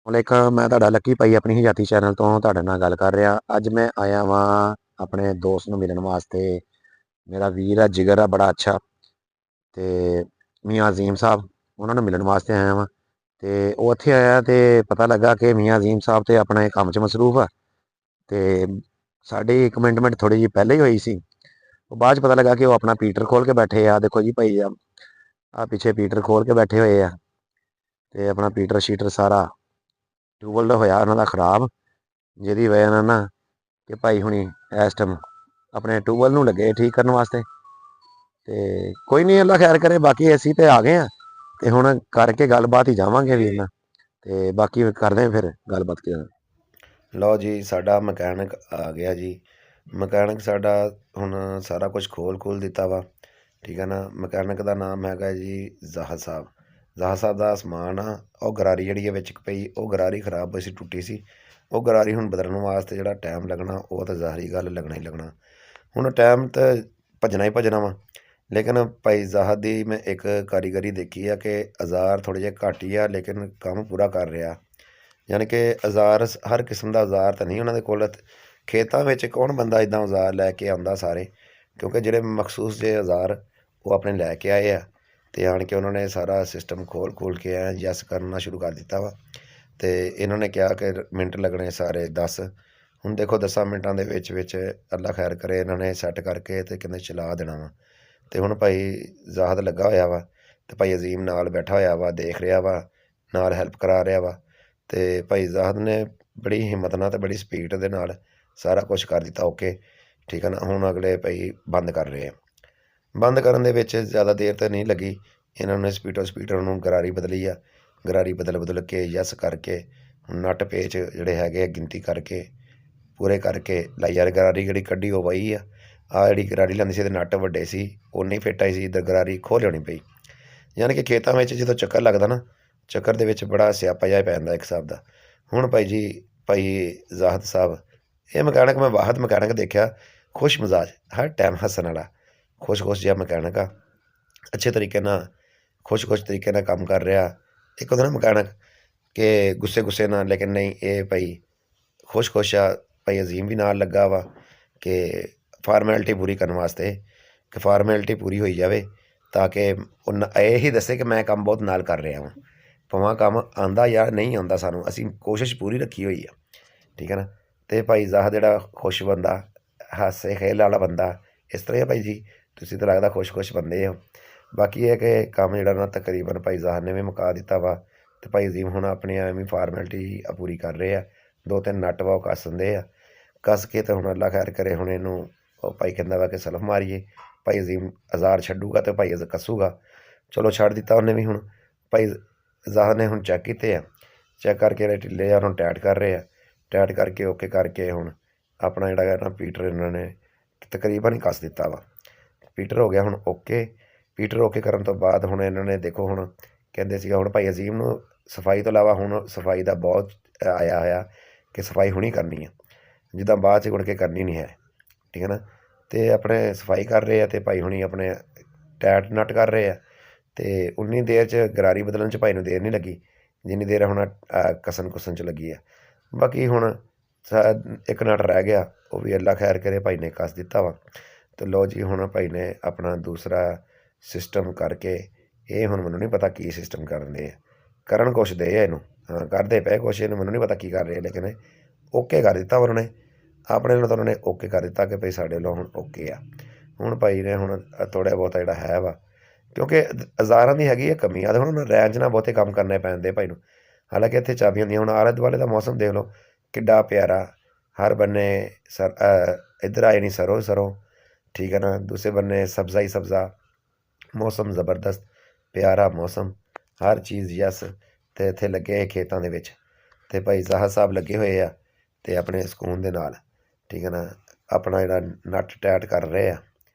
ਵਾਲੇਕਮ, ਮੈਂ ਤੁਹਾਡਾ ਲੱਕੀ ਭਾਈ ਆਪਣੀ ਹੀ ਜਾਤੀ ਚੈਨਲ ਤੋਂ ਤੁਹਾਡੇ ਨਾਲ ਗੱਲ ਕਰ ਰਿਹਾ। ਅੱਜ ਮੈਂ ਆਇਆ ਵਾਂ ਆਪਣੇ ਦੋਸਤ ਨੂੰ ਮਿਲਣ ਵਾਸਤੇ। ਮੇਰਾ ਵੀਰ ਆ, ਜਿਗਰ ਆ, ਬੜਾ ਅੱਛਾ। ਤੇ ਮੀਆਂ ਅਜ਼ੀਮ ਸਾਹਿਬ, ਉਹਨਾਂ ਨੂੰ ਮਿਲਣ ਵਾਸਤੇ ਆਇਆ ਵਾਂ। ਤੇ ਉਹ ਇੱਥੇ ਆਇਆ ਤੇ ਪਤਾ ਲੱਗਾ ਕਿ ਮੀਆਂ ਅਜ਼ੀਮ ਸਾਹਿਬ ਤੇ ਆਪਣੇ ਕੰਮ 'ਚ ਮਸਰੂਫ ਆ। ਤੇ ਸਾਡੀ ਕਮਿਟਮੈਂਟ ਥੋੜੀ ਜਿਹੀ ਪਹਿਲੇ ਹੀ ਹੋਈ ਸੀ। ਉਹ ਬਾਅਦ 'ਚ ਪਤਾ ਲੱਗਾ ਕਿ ਉਹ ਆਪਣਾ ਪੀਟਰ ਖੋਲ ਕੇ ਬੈਠੇ ਆ। ਦੇਖੋ ਜੀ ਭਾਈ, ਆ ਪਿੱਛੇ ਪੀਟਰ ਖੋਲ ਕੇ ਬੈਠੇ ਹੋਏ ਆ। ਤੇ ਆਪਣਾ ਪੀਟਰ ਸ਼ੀਟਰ ਸਾਰਾ ਟਿਊਬਵੈੱਲ ਹੋਇਆ ਉਹਨਾਂ ਦਾ ਖਰਾਬ, ਜਿਹਦੀ ਵਜ੍ਹਾ ਨਾਲ ਨਾ ਕਿ ਭਾਈ ਹੁਣੀ ਇਸ ਟਾਈਮ ਆਪਣੇ ਟਿਊਬਵੈੱਲ ਨੂੰ ਲੱਗੇ ਠੀਕ ਕਰਨ ਵਾਸਤੇ। ਤੇ ਕੋਈ ਨਹੀਂ, ਅੱਲਾ ਖੈਰ ਕਰੇ। ਬਾਕੀ ਅਸੀਂ ਤੇ ਆ ਗਏ ਆ ਤੇ ਹੁਣ ਕਰਕੇ ਗੱਲਬਾਤ ਹੀ ਜਾਵਾਂਗੇ ਵੀਰ ਨਾਲ। ਤੇ ਬਾਕੀ ਕਰਦੇ ਹਾਂ ਫਿਰ ਗੱਲਬਾਤ ਕੀ। ਲਓ ਜੀ, ਸਾਡਾ ਮਕੈਨਿਕ ਆ ਗਿਆ ਜੀ। ਮਕੈਨਿਕ ਸਾਡਾ ਹੁਣ ਸਾਰਾ ਕੁਝ ਖੋਲ ਦਿੱਤਾ ਵਾ, ਠੀਕ ਹੈ ਨਾ। ਮਕੈਨਿਕ ਦਾ ਨਾਮ ਹੈਗਾ ਜੀ ਜ਼ਾਹਦ ਸਾਹਿਬ। ਜ਼ਾਹਦ ਸਾਹਿਬ ਦਾ ਸਮਾਨ ਆ, ਉਹ ਗਰਾਰੀ ਜਿਹੜੀ ਹੈ ਵਿੱਚ ਪਈ, ਉਹ ਗਰਾਰੀ ਖਰਾਬ ਹੋਈ ਸੀ, ਟੁੱਟੀ ਸੀ। ਉਹ ਗਰਾਰੀ ਹੁਣ ਬਦਲਣ ਵਾਸਤੇ ਜਿਹੜਾ ਟਾਈਮ ਲੱਗਣਾ, ਉਹ ਤਾਂ ਜ਼ਾਹਰੀ ਗੱਲ ਲੱਗਣਾ ਹੀ ਲੱਗਣਾ। ਹੁਣ ਟਾਈਮ ਤਾਂ ਭੱਜਣਾ ਹੀ ਭੱਜਣਾ ਵਾ। ਲੇਕਿਨ ਭਾਈ ਜ਼ਾਹਦ ਦੀ ਮੈਂ ਇੱਕ ਕਾਰੀਗਰੀ ਦੇਖੀ ਆ ਕਿ ਔਜ਼ਾਰ ਥੋੜ੍ਹੇ ਜਿਹੇ ਘੱਟ ਹੀ ਆ, ਲੇਕਿਨ ਕੰਮ ਪੂਰਾ ਕਰ ਰਿਹਾ। ਯਾਨੀ ਕਿ ਔਜ਼ਾਰ ਹਰ ਕਿਸਮ ਦਾ ਔਜ਼ਾਰ ਤਾਂ ਨਹੀਂ ਉਹਨਾਂ ਦੇ ਕੋਲ। ਖੇਤਾਂ ਵਿੱਚ ਕੌਣ ਬੰਦਾ ਇੱਦਾਂ ਔਜ਼ਾਰ ਲੈ ਕੇ ਆਉਂਦਾ ਸਾਰੇ, ਕਿਉਂਕਿ ਜਿਹੜੇ ਮਖਸੂਸ ਜਿਹੇ ਔਜ਼ਾਰ ਉਹ ਆਪਣੇ ਲੈ ਕੇ ਆਏ ਆ। ਅਤੇ ਆਣ ਕੇ ਉਹਨਾਂ ਨੇ ਸਾਰਾ ਸਿਸਟਮ ਖੋਲ੍ਹ ਕੇ ਯੈਸ ਕਰਨਾ ਸ਼ੁਰੂ ਕਰ ਦਿੱਤਾ ਵਾ। ਅਤੇ ਇਹਨਾਂ ਨੇ ਕਿਹਾ ਕਿ ਮਿੰਟ ਲੱਗਣੇ ਸਾਰੇ 10। ਹੁਣ ਦੇਖੋ 10 ਮਿੰਟਾਂ ਦੇ ਵਿੱਚ ਅੱਲਾ ਖੈਰ ਕਰੇ, ਇਹਨਾਂ ਨੇ ਸੈੱਟ ਕਰਕੇ ਅਤੇ ਕਹਿੰਦੇ ਚਲਾ ਦੇਣਾ ਵਾ। ਅਤੇ ਹੁਣ ਭਾਈ ਜ਼ਾਹਦ ਲੱਗਾ ਹੋਇਆ ਵਾ ਅਤੇ ਭਾਈ ਅਜ਼ੀਮ ਨਾਲ ਬੈਠਾ ਹੋਇਆ ਵਾ, ਦੇਖ ਰਿਹਾ ਵਾ, ਨਾਲ ਹੈਲਪ ਕਰਾ ਰਿਹਾ ਵਾ। ਅਤੇ ਭਾਈ ਜ਼ਾਹਦ ਨੇ ਬੜੀ ਹਿੰਮਤ ਨਾਲ ਅਤੇ ਬੜੀ ਸਪੀਡ ਦੇ ਨਾਲ ਸਾਰਾ ਕੁਛ ਕਰ ਦਿੱਤਾ ਓਕੇ, ਠੀਕ ਹੈ ਨਾ। ਹੁਣ ਅਗਲੇ ਭਾਈ ਬੰਦ ਕਰ ਰਹੇ ਆ। ਬੰਦ ਕਰਨ ਦੇ ਵਿੱਚ ਜ਼ਿਆਦਾ ਦੇਰ ਤਾਂ ਨਹੀਂ ਲੱਗੀ। ਇਹਨਾਂ ਨੇ ਸਪੀਡਰ ਨੂੰ ਗਰਾਰੀ ਬਦਲੀ ਆ। ਗਰਾਰੀ ਬਦਲ ਕੇ ਯੈਸ ਕਰਕੇ ਹੁਣ ਨਟ ਪੇਚ ਜਿਹੜੇ ਹੈਗੇ ਆ ਗਿਣਤੀ ਕਰਕੇ ਪੂਰੇ ਕਰਕੇ ਲਾਈ ਯਾਰ। ਗਰਾਰੀ ਜਿਹੜੀ ਕੱਢੀ ਉਹ ਵਹੀ ਆ। ਆਹ ਜਿਹੜੀ ਗਰਾਰੀ ਲੈਂਦੀ ਸੀ ਇਹਦੇ ਨੱਟ ਵੱਡੇ ਸੀ, ਉਹ ਨਹੀਂ ਫਿੱਟ ਆਈ ਸੀ, ਇੱਧਰ ਗਰਾਰੀ ਖੋਲ੍ਹ ਲਿਆਉਣੀ ਪਈ। ਯਾਨੀ ਕਿ ਖੇਤਾਂ ਵਿੱਚ ਜਦੋਂ ਚੱਕਰ ਲੱਗਦਾ ਨਾ, ਚੱਕਰ ਦੇ ਵਿੱਚ ਬੜਾ ਸਿਆਪਾ ਜਿਹਾ ਪੈ ਜਾਂਦਾ ਇੱਕ ਹਿਸਾਬ ਦਾ। ਹੁਣ ਭਾਈ ਜੀ, ਭਾਈ ਜ਼ਾਹਦ ਸਾਹਿਬ, ਇਹ ਮਕੈਨਿਕ ਮੈਂ ਵਾਹਦ ਮਕੈਨਿਕ ਦੇਖਿਆ, ਖੁਸ਼ ਮਿਜ਼ਾਜ, ਹਰ ਟਾਈਮ ਹੱਸਣ ਵਾਲਾ, ਖੁਸ਼ ਜਿਹਾ ਮਕੈਨਿਕ ਆ। ਅੱਛੇ ਤਰੀਕੇ ਨਾਲ ਖੁਸ਼ ਤਰੀਕੇ ਨਾਲ ਕੰਮ ਕਰ ਰਿਹਾ। ਇੱਕ ਹੁੰਦਾ ਨਾ ਮਕੈਨਿਕ ਕਿ ਗੁੱਸੇ ਨਾਲ, ਲੇਕਿਨ ਨਹੀਂ, ਇਹ ਭਾਈ ਖੁਸ਼ ਆ। ਭਾਈ ਅਜ਼ੀਮ ਵੀ ਨਾਲ ਲੱਗਾ ਵਾ ਕਿ ਫਾਰਮੈਲਿਟੀ ਪੂਰੀ ਕਰਨ ਵਾਸਤੇ, ਕਿ ਫਾਰਮੈਲਿਟੀ ਪੂਰੀ ਹੋਈ ਜਾਵੇ ਤਾਂ ਕਿ ਉਹ ਇਹ ਹੀ ਦੱਸੇ ਕਿ ਮੈਂ ਕੰਮ ਬਹੁਤ ਨਾਲ ਕਰ ਰਿਹਾ ਵਾਂ। ਭਾਵੇਂ ਕੰਮ ਆਉਂਦਾ ਜਾਂ ਨਹੀਂ ਆਉਂਦਾ, ਸਾਨੂੰ ਅਸੀਂ ਕੋਸ਼ਿਸ਼ ਪੂਰੀ ਰੱਖੀ ਹੋਈ ਆ, ਠੀਕ ਹੈ ਨਾ। ਅਤੇ ਭਾਈ ਜ਼ਾਹਦ ਜਿਹੜਾ ਖੁਸ਼ ਬੰਦਾ, ਹਾਸੇ ਖੇਲ ਵਾਲਾ ਬੰਦਾ, ਇਸ ਤਰ੍ਹਾਂ ਹੀ ਆ ਭਾਈ ਜੀ। ਤੁਸੀਂ ਤਾਂ ਲੱਗਦਾ ਖੁਸ਼ ਬੰਦੇ ਹੋ। ਬਾਕੀ ਇਹ ਕਿ ਕੰਮ ਜਿਹੜਾ ਨਾ ਤਕਰੀਬਨ ਭਾਈ ਜ਼ਾਹਦ ਨੇ ਵੀ ਮੁਕਾ ਦਿੱਤਾ ਵਾ। ਅਤੇ ਭਾਈ ਅਜ਼ੀਮ ਹੁਣ ਆਪਣੀ ਐਵੇਂ ਫਾਰਮੈਲਿਟੀ ਪੂਰੀ ਕਰ ਰਹੇ ਆ। 2-3 ਨੱਟ ਵਾ ਉਹ ਕੱਸ ਦਿੰਦੇ ਆ, ਕੱਸ ਕੇ ਅਤੇ ਹੁਣ ਅੱਲਾ ਖੈਰ ਕਰੇ। ਹੁਣ ਇਹਨੂੰ ਉਹ ਭਾਈ ਕਹਿੰਦਾ ਵਾ ਕਿ ਸਲਫ ਮਾਰੀਏ। ਭਾਈ ਅਜ਼ੀਮ ਔਜ਼ਾਰ ਛੱਡੂਗਾ ਅਤੇ ਭਾਈ ਕੱਸੂਗਾ। ਚਲੋ ਛੱਡ ਦਿੱਤਾ ਉਹਨੇ ਵੀ। ਹੁਣ ਭਾਈ ਜ਼ਾਹਦ ਨੇ ਹੁਣ ਚੈੱਕ ਕੀਤੇ ਆ, ਚੈੱਕ ਕਰਕੇ ਜਿਹੜੇ ਢਿੱਲੇ ਆ ਉਹਨੂੰ ਟਾਈਟ ਕਰ ਰਹੇ ਆ। ਟਾਈਟ ਕਰਕੇ ਓਕੇ ਕਰਕੇ ਹੁਣ ਆਪਣਾ ਜਿਹੜਾ ਹੈ ਨਾ ਪੀਟਰ ਇਹਨਾਂ ਨੇ ਤਕਰੀਬਨ ਹੀ ਕੱਸ ਦਿੱਤਾ ਵਾ। ਪੀਟਰ ਹੋ ਗਿਆ ਹੁਣ ਓਕੇ। ਪੀਟਰ ਓਕੇ ਕਰਨ ਤੋਂ ਬਾਅਦ ਹੁਣ ਇਹਨਾਂ ਨੇ ਦੇਖੋ, ਹੁਣ ਕਹਿੰਦੇ ਸੀਗਾ ਹੁਣ ਭਾਈ ਅਜ਼ੀਮ ਨੂੰ ਸਫਾਈ ਤੋਂ ਇਲਾਵਾ ਹੁਣ ਸਫਾਈ ਦਾ ਬਹੁਤ ਆਇਆ ਹੋਇਆ ਕਿ ਸਫਾਈ ਹੁਣੀ ਕਰਨੀ ਆ, ਜਿੱਦਾਂ ਬਾਅਦ 'ਚ ਗੁੜ ਕੇ ਕਰਨੀ ਨਹੀਂ ਹੈ, ਠੀਕ ਹੈ ਨਾ। ਅਤੇ ਆਪਣੇ ਸਫਾਈ ਕਰ ਰਹੇ ਆ ਅਤੇ ਭਾਈ ਹੁਣੀ ਆਪਣੇ ਟਾਇਟ ਨੱਟ ਕਰ ਰਹੇ ਆ। ਅਤੇ ਉਨੀ ਦੇਰ 'ਚ ਗਰਾਰੀ ਬਦਲਣ 'ਚ ਭਾਈ ਨੂੰ ਦੇਰ ਨਹੀਂ ਲੱਗੀ, ਜਿੰਨੀ ਦੇਰ ਹੁਣ ਕਸਣ ਕੁਸਣ 'ਚ ਲੱਗੀ ਆ। ਬਾਕੀ ਹੁਣ ਇੱਕ ਨਟ ਰਹਿ ਗਿਆ, ਉਹ ਵੀ ਅੱਲਾ ਖੈਰ ਕਰੇ, ਭਾਈ ਨੇ ਕੱਸ ਦਿੱਤਾ ਵਾ। ਅਤੇ ਲਓ ਜੀ, ਹੁਣ ਭਾਈ ਨੇ ਆਪਣਾ ਦੂਸਰਾ ਸਿਸਟਮ ਕਰਕੇ, ਇਹ ਹੁਣ ਮੈਨੂੰ ਨਹੀਂ ਪਤਾ ਕੀ ਸਿਸਟਮ ਕਰਨ ਦੇ ਆ, ਕਰਨ ਕੁਛ ਦੇ ਆ ਇਹਨੂੰ, ਹਾਂ ਕਰਦੇ ਪਏ ਕੁਛ, ਇਹਨੂੰ ਮੈਨੂੰ ਨਹੀਂ ਪਤਾ ਕੀ ਕਰ ਰਹੇ, ਲੇਕਿਨ ਓਕੇ ਕਰ ਦਿੱਤਾ ਉਹਨਾਂ ਨੇ ਆਪਣੇ ਵੱਲੋਂ। ਤਾਂ ਉਹਨਾਂ ਨੇ ਓਕੇ ਕਰ ਦਿੱਤਾ ਕਿ ਭਾਈ ਸਾਡੇ ਵੱਲੋਂ ਹੁਣ ਓਕੇ ਆ। ਹੁਣ ਭਾਈ ਨੇ ਹੁਣ ਥੋੜ੍ਹਾ ਬਹੁਤਾ ਜਿਹੜਾ ਹੈ ਵਾ, ਕਿਉਂਕਿ ਔਜ਼ਾਰਾਂ ਦੀ ਹੈਗੀ ਆ ਕਮੀ ਆ, ਹੁਣ ਰੈਂਜ ਨਾਲ ਬਹੁਤੇ ਕੰਮ ਕਰਨੇ ਪੈਂਦੇ ਭਾਈ ਨੂੰ। ਹਾਲਾਂਕਿ ਇੱਥੇ ਚਾਬੀਆਂ ਹੁੰਦੀਆਂ। ਹੁਣ ਆਲੇ ਦੁਆਲੇ ਦਾ ਮੌਸਮ ਦੇਖ ਲਓ ਕਿੱਡਾ ਪਿਆਰਾ, ਹਰ ਬੰਨੇ ਇੱਧਰ ਆਏ ਨਹੀਂ ਸਰੋਂ, ਠੀਕ ਹੈ ਨਾ, ਦੂਸਰੇ ਬੰਨੇ ਸਬਜ਼ਾ ਹੀ ਸਬਜ਼ਾ, ਮੌਸਮ ਜ਼ਬਰਦਸਤ ਪਿਆਰਾ ਮੌਸਮ, ਹਰ ਚੀਜ਼ ਯਸ। ਅਤੇ ਇੱਥੇ ਲੱਗੇ ਖੇਤਾਂ ਦੇ ਵਿੱਚ, ਅਤੇ ਭਾਈ ਜ਼ਾਹਦ ਸਾਹਿਬ ਲੱਗੇ ਹੋਏ ਆ ਅਤੇ ਆਪਣੇ ਸਕੂਨ ਦੇ ਨਾਲ, ਠੀਕ ਹੈ ਨਾ, ਆਪਣਾ ਜਿਹੜਾ ਨੱਟ ਟਾਈਟ ਕਰ ਰਹੇ ਆ।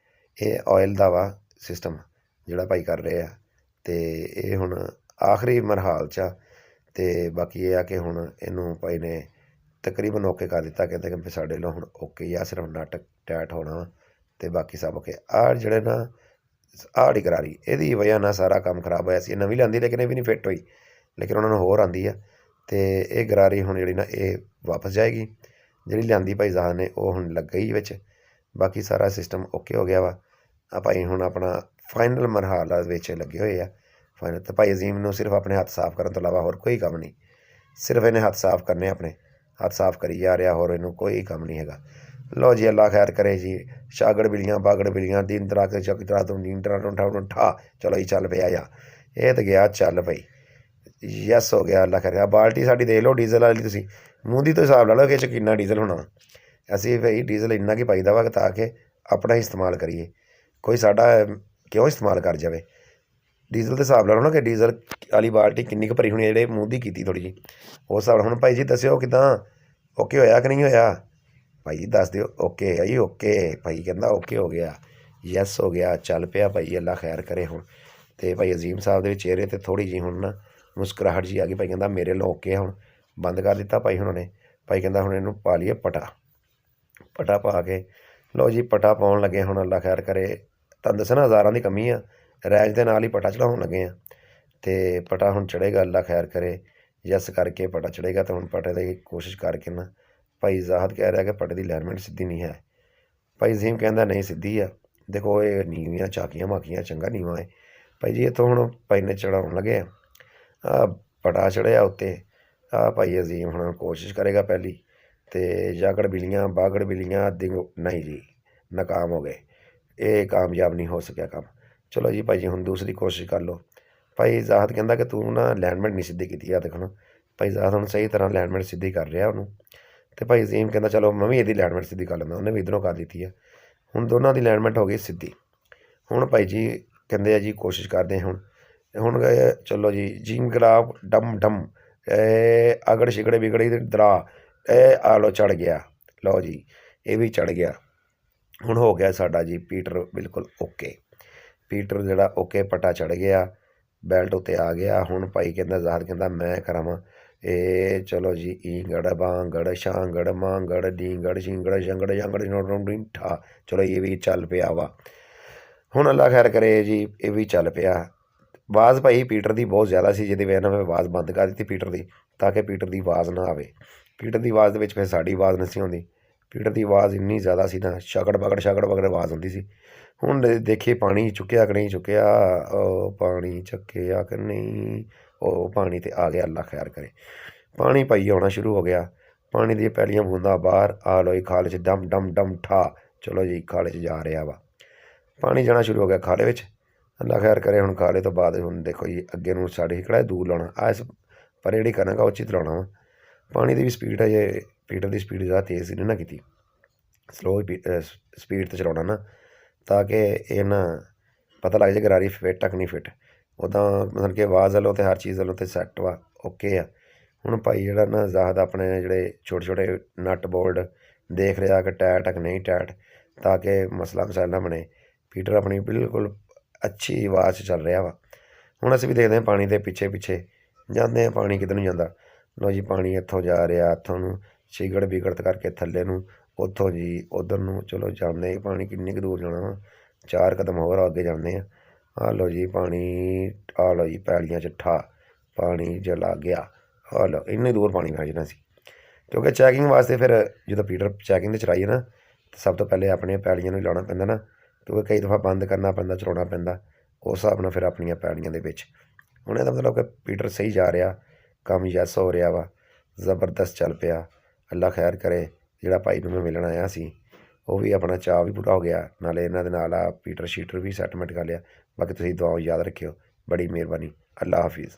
ਇਹ ਆਇਲ ਦਾ ਵਾ ਸਿਸਟਮ ਜਿਹੜਾ ਭਾਈ ਕਰ ਰਹੇ ਆ। ਅਤੇ ਇਹ ਹੁਣ ਆਖਰੀ ਮਰਹਾਲ 'ਚ ਆ। ਅਤੇ ਬਾਕੀ ਇਹ ਆ ਕਿ ਹੁਣ ਇਹਨੂੰ ਭਾਈ ਨੇ ਤਕਰੀਬਨ ਓਕੇ ਕਰ ਦਿੱਤਾ। ਕਹਿੰਦੇ ਕਿ ਸਾਡੇ ਵੱਲੋਂ ਹੁਣ ਓਕੇ ਹੀ ਆ, ਸਿਰਫ ਨੱਟ ਟਾਈਟ ਹੋਣਾ ਅਤੇ ਬਾਕੀ ਸਭ ਓਕੇ। ਆਹ ਜਿਹੜੇ ਨਾ ਆੜੀ ਗਰਾਰੀ, ਇਹਦੀ ਵਜ੍ਹਾ ਨਾਲ ਸਾਰਾ ਕੰਮ ਖਰਾਬ ਹੋਇਆ ਸੀ। ਇਹ ਨਵੀਂ ਲਿਆਂਦੀ ਲੇਕਿਨ ਇਹ ਵੀ ਨਹੀਂ ਫਿੱਟ ਹੋਈ, ਲੇਕਿਨ ਉਹਨਾਂ ਨੂੰ ਹੋਰ ਆਉਂਦੀ ਆ। ਤੇ ਇਹ ਗਰਾਰੀ ਹੁਣ ਜਿਹੜੀ ਨਾ ਇਹ ਵਾਪਸ ਜਾਏਗੀ। ਜਿਹੜੀ ਲਿਆਂਦੀ ਭਾਈ ਜ਼ਾਹਦ ਨੇ ਉਹ ਹੁਣ ਲੱਗ ਗਈ ਵਿੱਚ। ਬਾਕੀ ਸਾਰਾ ਸਿਸਟਮ ਓਕੇ ਹੋ ਗਿਆ ਵਾ। ਆ ਭਾਈ ਹੁਣ ਆਪਣਾ ਫਾਈਨਲ ਮਰਹਲਾ ਵਿੱਚ ਲੱਗੇ ਹੋਏ ਆ। ਫਾਈਨਲ ਤੇ ਭਾਈ ਅਜ਼ੀਮ ਨੂੰ ਸਿਰਫ ਆਪਣੇ ਹੱਥ ਸਾਫ਼ ਕਰਨ ਤੋਂ ਇਲਾਵਾ ਹੋਰ ਕੋਈ ਕੰਮ ਨਹੀਂ। ਸਿਰਫ ਇਹਨੇ ਹੱਥ ਸਾਫ਼ ਕਰਨੇ, ਆਪਣੇ ਹੱਥ ਸਾਫ਼ ਕਰੀ ਜਾ ਰਿਹਾ, ਹੋਰ ਇਹਨੂੰ ਕੋਈ ਕੰਮ ਨਹੀਂ ਹੈਗਾ। ਲਓ ਜੀ, ਅੱਲਾ ਖੈਰ ਕਰੇ ਜੀ। ਸ਼ਾਗੜ ਬਿਲੀਆਂ ਬਾਗੜ ਬਿਲੀਆਂ ਦਿਨ ਤਰਾ ਕੇ ਚੱਕ ਤਰਾ ਤੋਂ ਨੀਂਦ ਤਰਾ ਤੋਂ ਠਾ। ਚਲੋ ਜੀ ਚੱਲ ਪਿਆ ਜਾ। ਇਹ ਤਾਂ ਗਿਆ ਚੱਲ ਭਾਈ। ਯੈਸ ਹੋ ਗਿਆ, ਅੱਲਾ ਖੈਰ। ਬਾਲਟੀ ਸਾਡੀ ਦੇਖ ਲਓ ਡੀਜ਼ਲ ਵਾਲੀ, ਤੁਸੀਂ ਮੂੰਹ ਦੀ ਤੋਂ ਹਿਸਾਬ ਲਾ ਲਓ ਕਿ ਇਹ 'ਚ ਕਿੰਨਾ ਡੀਜ਼ਲ ਹੋਣਾ। ਅਸੀਂ ਭਾਈ ਡੀਜ਼ਲ ਇੰਨਾ ਕੀ ਪਾਈਦਾ ਵਾ ਤਾਂ ਕਿ ਆਪਣਾ ਹੀ ਇਸਤੇਮਾਲ ਕਰੀਏ, ਕੋਈ ਸਾਡਾ ਕਿਉਂ ਇਸਤੇਮਾਲ ਕਰ ਜਾਵੇ। ਡੀਜ਼ਲ ਦੇ ਹਿਸਾਬ ਨਾਲ ਨਾ ਕਿ ਡੀਜ਼ਲ ਵਾਲੀ ਬਾਲਟੀ ਕਿੰਨੀ ਕੁ ਭਰੀ ਹੋਣੀ, ਜਿਹੜੇ ਮੂੰਹ ਦੀ ਕੀਤੀ ਥੋੜ੍ਹੀ ਜਿਹੀ ਉਸ ਹਿਸਾਬ ਨਾਲ। ਹੁਣ ਭਾਈ ਜੀ ਦੱਸਿਓ ਕਿੱਦਾਂ, ਓਕੇ ਹੋਇਆ ਕਿ ਨਹੀਂ ਹੋਇਆ? ਭਾਈ ਜੀ ਦੱਸ ਦਿਓ। ਓਕੇ ਹੈ ਜੀ, ਓਕੇ। ਭਾਈ ਕਹਿੰਦਾ ਓਕੇ ਹੋ ਗਿਆ, ਯੈਸ ਹੋ ਗਿਆ, ਚੱਲ ਪਿਆ ਭਾਈ। ਅੱਲਾ ਖੈਰ ਕਰੇ ਹੁਣ। ਅਤੇ ਭਾਈ ਅਜ਼ੀਮ ਸਾਹਿਬ ਦੇ ਚਿਹਰੇ 'ਤੇ ਥੋੜ੍ਹੀ ਜਿਹੀ ਹੁਣ ਨਾ ਮੁਸਕਰਾਹਟ ਜਿਹੀ ਆ ਗਈ। ਭਾਈ ਕਹਿੰਦਾ ਮੇਰੇ ਲੋ ਓਕੇ ਹੁਣ, ਬੰਦ ਕਰ ਦਿੱਤਾ ਭਾਈ ਉਹਨਾਂ ਨੇ। ਭਾਈ ਕਹਿੰਦਾ ਹੁਣ ਇਹਨੂੰ ਪਾ ਲਈਏ ਪਟਾ ਪਾ ਕੇ। ਲਓ ਜੀ ਪਟਾ ਪਾਉਣ ਲੱਗੇ ਹੁਣ। ਅੱਲਾ ਖੈਰ ਕਰੇ। ਤੁਹਾਨੂੰ ਦੱਸਿਆ ਨਾ ਹਜ਼ਾਰਾਂ ਦੀ ਕਮੀ ਆ, ਰੈਜ ਦੇ ਨਾਲ ਹੀ ਪਟਾ ਚੜਾਉਣ ਲੱਗੇ ਆ। ਅਤੇ ਪਟਾ ਹੁਣ ਚੜ੍ਹੇਗਾ, ਅੱਲਾ ਖੈਰ ਕਰੇ। ਯੈਸ ਕਰਕੇ ਪਟਾ ਚੜ੍ਹੇਗਾ। ਅਤੇ ਹੁਣ ਪਟੇ ਦੀ ਕੋਸ਼ਿਸ਼ ਕਰਕੇ ਨਾ, ਭਾਈ ਜ਼ਾਹਦ ਕਹਿ ਰਿਹਾ ਕਿ ਪਟੇ ਦੀ ਅਲਾਈਨਮੈਂਟ ਸਿੱਧੀ ਨਹੀਂ ਹੈ। ਭਾਈ ਅਜ਼ੀਮ ਕਹਿੰਦਾ ਨਹੀਂ ਸਿੱਧੀ ਆ। ਦੇਖੋ ਇਹ ਨੀਵੀਆਂ ਝਾਕੀਆਂ ਮਾਕੀਆਂ ਚੰਗਾ ਨੀਵਾਂ ਹੈ। ਭਾਈ ਜੀ ਇੱਥੋਂ ਹੁਣ ਭਾਈ ਨੇ ਚੜਾਉਣ ਲੱਗੇ ਆ ਪਟਾ ਚੜ੍ਹਿਆ ਉੱਤੇ। ਭਾਈ ਅਜ਼ੀਮ ਹੁਣ ਕੋਸ਼ਿਸ਼ ਕਰੇਗਾ ਪਹਿਲੀ, ਅਤੇ ਜਾਗੜ ਬਿੱਲੀਆਂ ਬਾਗੜ ਬਿੱਲੀਆਂ ਨਹੀਂ ਜੀ, ਨਾਕਾਮ ਹੋ ਗਏ। ਇਹ ਕਾਮਯਾਬ ਨਹੀਂ ਹੋ ਸਕਿਆ ਕੰਮ। ਚਲੋ ਜੀ ਭਾਈ ਜੀ ਹੁਣ ਦੂਸਰੀ ਕੋਸ਼ਿਸ਼ ਕਰ ਲਓ। ਭਾਈ ਜ਼ਾਹਦ ਕਹਿੰਦਾ ਕਿ ਤੂੰ ਨਾ ਅਲਾਈਨਮੈਂਟ ਨਹੀਂ ਸਿੱਧੀ ਕੀਤੀ ਆ। ਦੇਖੋ ਨਾ ਭਾਈ ਜ਼ਾਹਦ ਹੁਣ ਸਹੀ ਤਰ੍ਹਾਂ ਅਲਾਈਨਮੈਂਟ ਸਿੱਧੀ ਕਰ ਰਿਹਾ ਉਹਨੂੰ। ਅਤੇ ਭਾਈ ਅਜ਼ੀਮ ਕਹਿੰਦਾ ਚਲੋ ਮੈਂ ਵੀ ਇਹਦੀ ਅਲਾਈਨਮੈਂਟ ਸਿੱਧੀ ਕਰ ਲੈਂਦਾ। ਉਹਨੇ ਵੀ ਇੱਧਰੋਂ ਕਰ ਦਿੱਤੀ ਆ। ਹੁਣ ਦੋਨਾਂ ਦੀ ਅਲਾਈਨਮੈਂਟ ਹੋ ਗਈ ਸਿੱਧੀ। ਹੁਣ ਭਾਈ ਜੀ ਕਹਿੰਦੇ ਆ ਜੀ ਕੋਸ਼ਿਸ਼ ਕਰਦੇ ਹੁਣ ਗਏ। ਚਲੋ ਜੀ ਜਿੰਗਲਾ ਡਮ ਡਮ ਅਗੜ ਛਿਗੜੇ ਵਿਗੜੀ ਦਰਾ ਆ ਲਓ ਚੜ੍ਹ ਗਿਆ। ਲਓ ਜੀ ਇਹ ਵੀ ਚੜ੍ਹ ਗਿਆ। ਹੁਣ ਹੋ ਗਿਆ ਸਾਡਾ ਜੀ ਪੀਟਰ ਬਿਲਕੁਲ ਓਕੇ। ਪੀਟਰ ਜਿਹੜਾ ਓਕੇ ਪਟਾ ਚੜ੍ਹ ਗਿਆ, ਬੈਲਟ ਉੱਤੇ ਆ ਗਿਆ। ਹੁਣ ਭਾਈ ਕਹਿੰਦਾ ਜ਼ਾਹਦ ਕਹਿੰਦਾ ਮੈਂ ਕਰਾਵਾਂ ਇਹ। ਚਲੋ ਜੀ ਈਂਗੜ ਬਾਂਗੜ ਛਾਂਗੜ ਮਾਂਗੜ ਡੀਂਗੜ ਛਿੰਗੜ ਛੰਗੜ ਜੰਗੜ ਠਾ। ਚਲੋ ਇਹ ਵੀ ਚੱਲ ਪਿਆ ਵਾ। ਹੁਣ ਅੱਲਾ ਖੈਰ ਕਰੇ ਜੀ, ਇਹ ਵੀ ਚੱਲ ਪਿਆ। ਆਵਾਜ਼ ਭਾਈ ਪੀਟਰ ਦੀ ਬਹੁਤ ਜ਼ਿਆਦਾ ਸੀ, ਜਿਹਦੀ ਵਜ੍ਹਾ ਨਾਲ ਮੈਂ ਆਵਾਜ਼ ਬੰਦ ਕਰ ਦਿੱਤੀ ਪੀਟਰ ਦੀ, ਤਾਂ ਕਿ ਪੀਟਰ ਦੀ ਆਵਾਜ਼ ਨਾ ਆਵੇ। ਪੀਟਰ ਦੀ ਆਵਾਜ਼ ਦੇ ਵਿੱਚ ਫਿਰ ਸਾਡੀ ਆਵਾਜ਼ ਨਹੀਂ ਸੀ ਆਉਂਦੀ। ਪੀਟਰ ਦੀ ਆਵਾਜ਼ ਇੰਨੀ ਜ਼ਿਆਦਾ ਸੀ ਨਾ, ਛਗੜ ਬਗੜ ਆਵਾਜ਼ ਆਉਂਦੀ ਸੀ। ਹੁਣ ਦੇਖੀਏ ਪਾਣੀ ਚੁੱਕਿਆ ਕਿ ਨਹੀਂ ਚੁੱਕਿਆ। ਉਹ ਪਾਣੀ ਚੱਕਿਆ ਕਿ ਨਹੀਂ। ਉਹ ਪਾਣੀ ਤੇ ਆ ਗਿਆ, ਅੱਲਾ ਖੈਰ ਕਰੇ। ਪਾਣੀ ਭਾਈ ਆਉਣਾ ਸ਼ੁਰੂ ਹੋ ਗਿਆ। ਪਾਣੀ ਦੀਆਂ ਪਹਿਲੀਆਂ ਬੂੰਦਾਂ ਬਾਹਰ ਆ ਲਓ ਜੀ। ਖਾਲੇ 'ਚ ਡਮ ਡਮ ਡਮ ਠਾ। ਚਲੋ ਜੀ ਖਾਲੇ 'ਚ ਜਾ ਰਿਹਾ ਵਾ। ਪਾਣੀ ਜਾਣਾ ਸ਼ੁਰੂ ਹੋ ਗਿਆ ਖਾਲੇ ਵਿੱਚ। ਅੱਲਾ ਖੈਰ ਕਰੇ। ਹੁਣ ਖਾਲੇ ਤੋਂ ਬਾਅਦ ਹੁਣ ਦੇਖੋ ਜੀ ਅੱਗੇ ਨੂੰ ਸਾਡੇ ਕਿਹੜਾ ਦੂਰ ਲਾਉਣਾ, ਇਸ ਪਰ ਜਿਹੜੀ ਕਰਾਂਗਾ ਉਹ 'ਚ ਲਾਉਣਾ ਵਾ। ਪਾਣੀ ਦੀ ਵੀ ਸਪੀਡ ਹੈ ਜੇ ਪੀਟਰ ਦੀ ਸਪੀਡ ਜ਼ਿਆਦਾ ਤੇਜ਼ ਨਹੀਂ ਨਾ ਕੀਤੀ, ਸਲੋ ਸਪੀਡ 'ਤੇ ਚਲਾਉਣਾ ਨਾ, ਤਾਂ ਕਿ ਇਹ ਨਾ ਪਤਾ ਲੱਗ ਜਾਏ ਗਰਾਰੀ ਫਿੱਟ ਆ ਕਿ ਨਹੀਂ ਫਿੱਟ। ਉੱਦਾਂ ਮਤਲਬ ਕਿ ਆਵਾਜ਼ ਵੱਲੋਂ ਅਤੇ ਹਰ ਚੀਜ਼ ਵੱਲੋਂ ਤਾਂ ਸੈੱਟ ਵਾ, ਓਕੇ ਆ। ਹੁਣ ਭਾਈ ਜਿਹੜਾ ਨਾ ਜ਼ਾਹਦ ਆਪਣੇ ਜਿਹੜੇ ਛੋਟੇ ਛੋਟੇ ਨਟ ਬੋਲਟ ਦੇਖ ਰਿਹਾ ਕਿ ਟੈਟ ਆ ਕਿ ਨਹੀਂ ਟੈਟ, ਤਾਂ ਕਿ ਮਸਲਾ ਮਸਾਇਲ ਨਾ ਬਣੇ। ਪੀਟਰ ਆਪਣੀ ਬਿਲਕੁਲ ਅੱਛੀ ਆਵਾਜ਼ 'ਚ ਚੱਲ ਰਿਹਾ ਵਾ। ਹੁਣ ਅਸੀਂ ਵੀ ਦੇਖਦੇ ਹਾਂ ਪਾਣੀ ਦੇ ਪਿੱਛੇ ਪਿੱਛੇ ਜਾਂਦੇ ਹਾਂ। ਪਾਣੀ ਕਿੱਧਰ ਨੂੰ ਜਾਂਦਾ। ਲਓ ਜੀ ਪਾਣੀ ਇੱਥੋਂ ਜਾ ਰਿਹਾ, ਇੱਥੋਂ ਨੂੰ ਛਿਗੜ ਬਿਗੜਤ ਕਰਕੇ ਥੱਲੇ ਨੂੰ, ਉੱਥੋਂ ਜੀ ਉੱਧਰ ਨੂੰ। ਚਲੋ ਜਾਂਦੇ ਪਾਣੀ ਕਿੰਨੀ ਕੁ ਦੂਰ ਜਾਣਾ ਵਾ, 4 ਕਦਮ ਹੋਰ ਅੱਗੇ ਜਾਂਦੇ ਆ। ਆ ਲਓ ਜੀ ਪਾਣੀ, ਆ ਲਓ ਜੀ ਪੈਲੀਆਂ 'ਚ ਠਾ ਪਾਣੀ ਜਲਾ ਗਿਆ। ਆ ਲਓ ਇੰਨੀ ਦੂਰ ਪਾਣੀ ਪਹੁੰਚ ਜਾਣਾ ਸੀ, ਕਿਉਂਕਿ ਚੈਕਿੰਗ ਵਾਸਤੇ ਫਿਰ ਜਦੋਂ ਪੀਟਰ ਚੈਕਿੰਗ 'ਤੇ ਚਲਾਈਏ ਨਾ, ਤਾਂ ਸਭ ਤੋਂ ਪਹਿਲੇ ਆਪਣੀਆਂ ਪੈਲੀਆਂ ਨੂੰ ਲਾਉਣਾ ਪੈਂਦਾ ਨਾ, ਕਿਉਂਕਿ ਕਈ ਦਫਾ ਬੰਦ ਕਰਨਾ ਪੈਂਦਾ, ਚਲਾਉਣਾ ਪੈਂਦਾ। ਉਸ ਹਿਸਾਬ ਨਾਲ ਫਿਰ ਆਪਣੀਆਂ ਪੈਲੀਆਂ ਦੇ ਵਿੱਚ। ਹੁਣ ਇਹਦਾ ਮਤਲਬ ਕਿ ਪੀਟਰ ਸਹੀ ਜਾ ਰਿਹਾ, ਕੰਮ ਯੈਸ ਹੋ ਰਿਹਾ ਵਾ, ਜ਼ਬਰਦਸਤ ਚੱਲ ਪਿਆ। ਅੱਲਾ ਖੈਰ ਕਰੇ। ਜਿਹੜਾ ਭਾਈ ਨੂੰ ਮੈਂ ਮਿਲਣ ਆਇਆ ਸੀ ਉਹ ਵੀ ਆਪਣਾ ਚਾਅ ਵੀ ਪੂਰਾ ਹੋ ਗਿਆ, ਨਾਲੇ ਇਹਨਾਂ ਦੇ ਨਾਲ ਆ ਪੀਟਰ ਸ਼ੀਟਰ ਵੀ ਸੈਟਲਮੈਂਟ ਕਰ ਲਿਆ। ਬਾਕੀ ਤੁਸੀਂ ਦੁਆ ਯਾਦ ਰੱਖਿਓ। ਬੜੀ ਮਿਹਰਬਾਨੀ। ਅੱਲਾ ਹਾਫਿਜ਼।